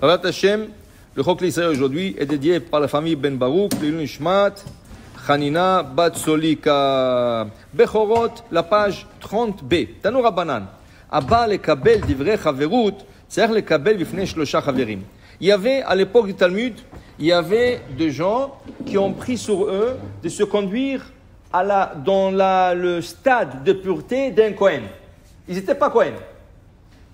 Avat Hashem, le Chok l'Israël aujourd'hui est dédié par la famille Ben Baruch, Lilun Ishmat, Hanina, Bat Solika, Bechorot, la page 30b. Tanu Rabbanan, Abba lekabel divrei chaverut, tzarich lekabel bifnei shlosha chaverim. Il y avait, à l'époque du Talmud, il y avait des gens qui ont pris sur eux de se conduire dans le stade de pureté d'un Kohen. Ils n'étaient pas Kohen,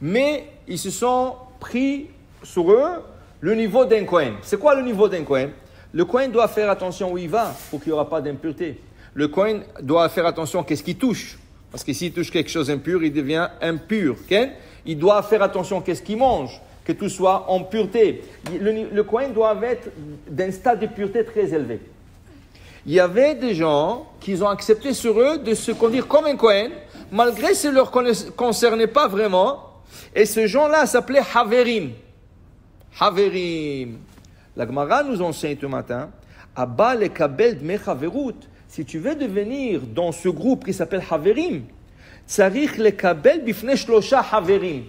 mais ils se sont pris sur eux le niveau d'un Kohen. C'est quoi le niveau d'un Kohen? Le Kohen doit faire attention où il va pour qu'il n'y aura pas d'impureté. Le Kohen doit faire attention à ce qu'il touche. Parce que s'il touche quelque chose d'impur, il devient impur. Okay? Il doit faire attention à ce qu'il mange, que tout soit en pureté. Le Kohen doit être d'un stade de pureté très élevé. Il y avait des gens qui ont accepté sur eux de se conduire comme un Kohen, malgré que ça ne leur concernait pas vraiment. Et ces gens-là s'appelaient Haverim. Haverim. La Gemara nous enseigne ce matin, Abba lekabel dmei chaverut. Si tu veux devenir dans ce groupe qui s'appelle Haverim, tzarich lekabel bifnei shlosha Haverim.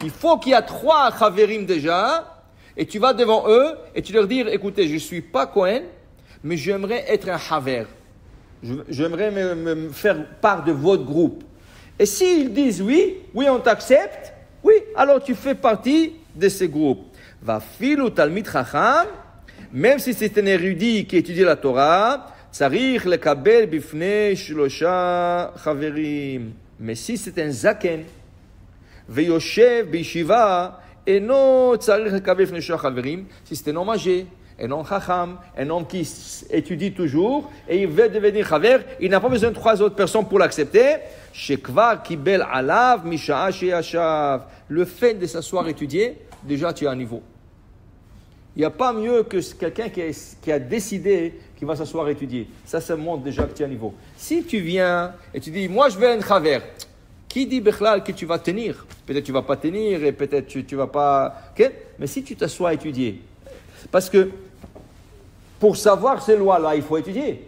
Il faut qu'il y ait 3 Haverim déjà, et tu vas devant eux, et tu leur dis, écoutez, je ne suis pas Kohen, mais j'aimerais être un Haver. J'aimerais me faire part de votre groupe. Et s'ils disent oui, on t'accepte, oui, alors tu fais partie de ce groupe. Va filu talmid chacham, même si c'est un érudit qui étudie la Torah, tzarich lekabel bifnei shlosha chaverim. Mais si c'est un zaken, veyoshev b'yeshiva, eno tzarich lekabel bifnei shlosha chaverim, si c'est un homme âgé, un homme chacham, un homme qui étudie toujours et il veut devenir chaver, il n'a pas besoin de 3 autres personnes pour l'accepter. Shekvar kibel alav misha'a sheyashav. Le fait de s'asseoir étudier, déjà tu as un niveau. Il n'y a pas mieux que quelqu'un qui a décidé qu'il va s'asseoir étudier. Ça montre déjà que tu as un niveau. Si tu viens et tu dis, moi je veux un chaver, qui dit Bechlal que tu vas tenir? Peut-être tu ne vas pas tenir et peut-être tu ne vas pas... Okay? Mais si tu t'assois à étudier, parce que pour savoir ces lois-là, il faut étudier.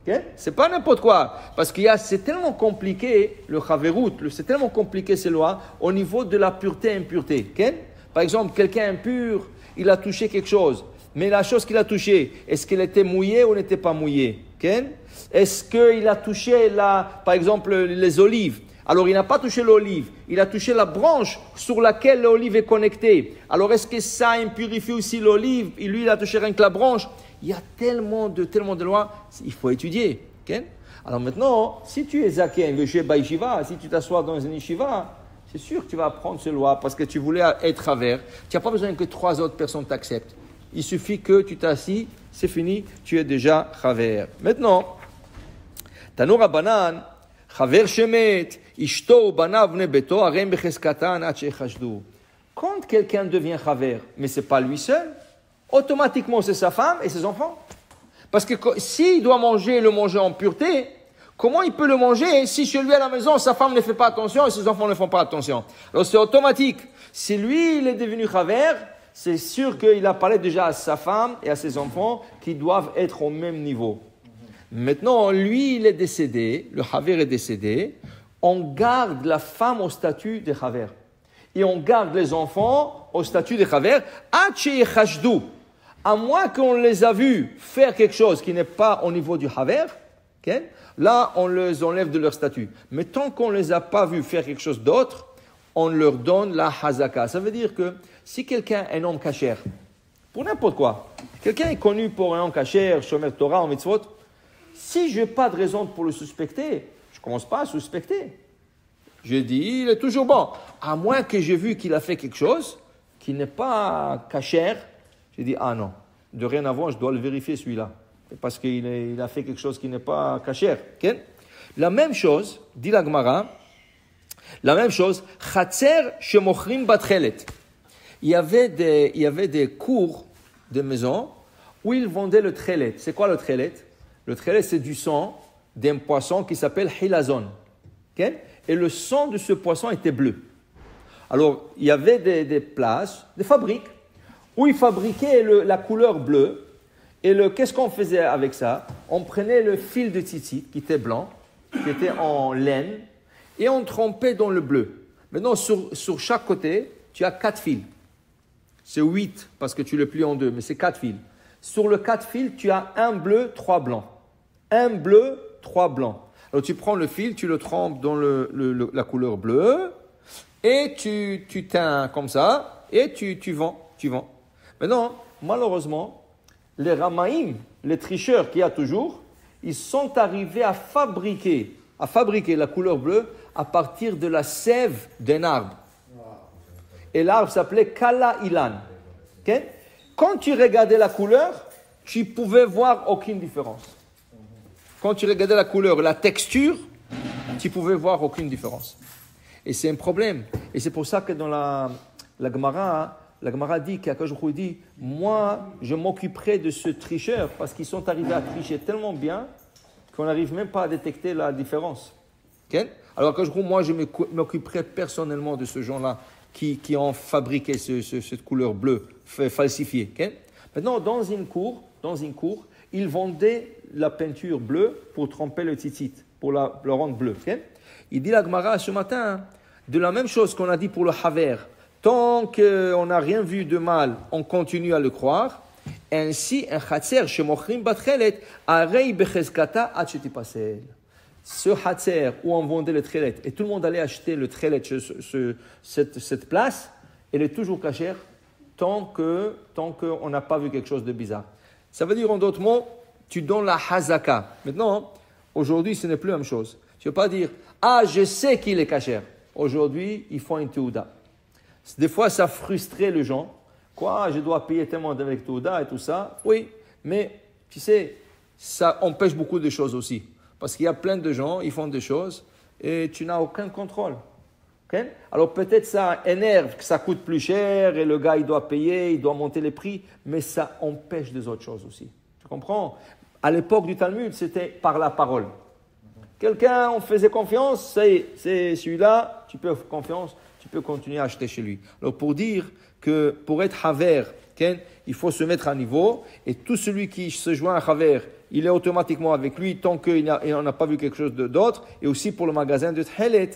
Okay? C'est pas n'importe quoi. Parce que c'est tellement compliqué, le chaverut, c'est tellement compliqué ces lois au niveau de la pureté et impureté. Okay? Par exemple, quelqu'un impur, il a touché quelque chose. Mais la chose qu'il a touchée, est-ce qu'elle était mouillée ou n'était pas mouillée? Okay? Est-ce qu'il a touché, par exemple, les olives? Alors, il n'a pas touché l'olive, il a touché la branche sur laquelle l'olive est connectée. Alors, est-ce que ça impurifie aussi l'olive? Et lui, il a touché rien que la branche. Il y a tellement de lois, il faut étudier. Okay? Alors maintenant, si tu es zaken, si tu t'assois dans une yeshiva, c'est sûr que tu vas apprendre ces lois parce que tu voulais être travers. Tu n'as pas besoin que 3 autres personnes t'acceptent. Il suffit que tu t'assis, c'est fini, tu es déjà travers. Maintenant, Tanu Rabbanan, Chaver shemet, ishto banav bnei beto, arem becheskatan ad sheychashdu. Quand quelqu'un devient chaver, mais ce n'est pas lui seul, automatiquement c'est sa femme et ses enfants. Parce que s'il doit le manger en pureté, comment il peut le manger si chez lui à la maison, sa femme ne fait pas attention et ses enfants ne font pas attention? Alors c'est automatique. Si lui, il est devenu chaver, c'est sûr qu'il a parlé déjà à sa femme et à ses enfants qui doivent être au même niveau. Maintenant, lui, il est décédé, le chaver est décédé, on garde la femme au statut de chaver. Et on garde les enfants au statut de chaver, à moins qu'on les a vus faire quelque chose qui n'est pas au niveau du chaver, okay? Là, on les enlève de leur statut. Mais tant qu'on ne les a pas vus faire quelque chose d'autre, on leur donne la hazaka. Ça veut dire que si quelqu'un est un homme kasher, pour n'importe quoi, quelqu'un est connu pour un homme kasher, shomer Torah, en mitzvot, si je n'ai pas de raison pour le suspecter, je ne commence pas à suspecter. Je dis, il est toujours bon. À moins que j'ai vu qu'il a fait quelque chose qui n'est pas kasher, je dis, ah non, de rien avant, je dois le vérifier celui-là. Parce qu'il a fait quelque chose qui n'est pas kasher. Okay? La même chose, dit la Gemara, chatzer shemochrim batchelet. Il y avait des cours de maison où ils vendaient le trelet. C'est quoi le trelet? Le trelet, c'est du sang d'un poisson qui s'appelle hilazon. Okay? Et le sang de ce poisson était bleu. Alors, il y avait des places, des fabriques, où ils fabriquaient la couleur bleue. Et qu'est-ce qu'on faisait avec ça? On prenait le fil de tzitzit, qui était blanc, qui était en laine, et on trempait dans le bleu. Maintenant, sur chaque côté, tu as 4 fils. C'est 8 parce que tu le plies en deux, mais c'est 4 fils. Sur le 4 fils, tu as un bleu, 3 blancs. Un bleu, 3 blancs. Alors tu prends le fil, tu le trempes dans la couleur bleue et tu teins comme ça et tu vends. Maintenant, malheureusement, les ramaïm, les tricheurs qu'il y a toujours, ils sont arrivés à fabriquer la couleur bleue à partir de la sève d'un arbre. Et l'arbre s'appelait Kala Ilan. Okay? Quand tu regardais la couleur, tu ne pouvais voir aucune différence. Quand tu regardais la couleur, la texture, tu ne pouvais voir aucune différence. Et c'est un problème. Et c'est pour ça que dans la Gemara, la Gemara dit, qu'Akadosh Baruch Hu dit, moi, je m'occuperai de ce tricheur parce qu'ils sont arrivés à tricher tellement bien qu'on n'arrive même pas à détecter la différence. Okay? Alors Akadosh Baruch Hu, moi, je m'occuperai personnellement de ce gens-là qui ont fabriqué cette couleur bleue falsifiée. Okay? Maintenant, dans une cour, ils vendaient la peinture bleue pour tremper le tzitzit, pour le rendre bleu. Okay? Il dit la Gemara ce matin, de la même chose qu'on a dit pour le haver. Tant qu'on n'a rien vu de mal, on continue à le croire. Ainsi, un chatzer chez Mochrim Batchelet, arei becheskata achetipasel. Ce hatzer où on vendait le tchelet, et tout le monde allait acheter le tchelet, cette place, elle est toujours cachère tant qu'on n'a pas vu quelque chose de bizarre. Ça veut dire en d'autres mots, tu donnes la hazaka. Maintenant, aujourd'hui, ce n'est plus la même chose. Tu ne veux pas dire, je sais qu'il est cachère. Aujourd'hui, ils font une teuda. Des fois, ça frustrait les gens. Quoi, je dois payer tellement avec teuda et tout ça. Oui, mais tu sais, ça empêche beaucoup de choses aussi. Parce qu'il y a plein de gens, ils font des choses et tu n'as aucun contrôle. Okay? Alors peut-être ça énerve, que ça coûte plus cher et le gars il doit payer, il doit monter les prix, mais ça empêche des autres choses aussi. Tu comprends? À l'époque du Talmud, c'était par la parole. Quelqu'un, on faisait confiance, c'est celui-là, tu peux faire confiance, tu peux continuer à acheter chez lui. Alors pour dire que pour être haver, il faut se mettre à niveau et tout celui qui se joint à haver, il est automatiquement avec lui tant qu'il n'a pas vu quelque chose d'autre. Et aussi pour le magasin de Tchelet,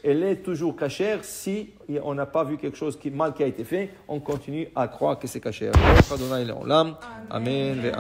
elle est toujours cachère si on n'a pas vu quelque chose mal qui a été fait. On continue à croire que c'est cachère. Amen. Amen.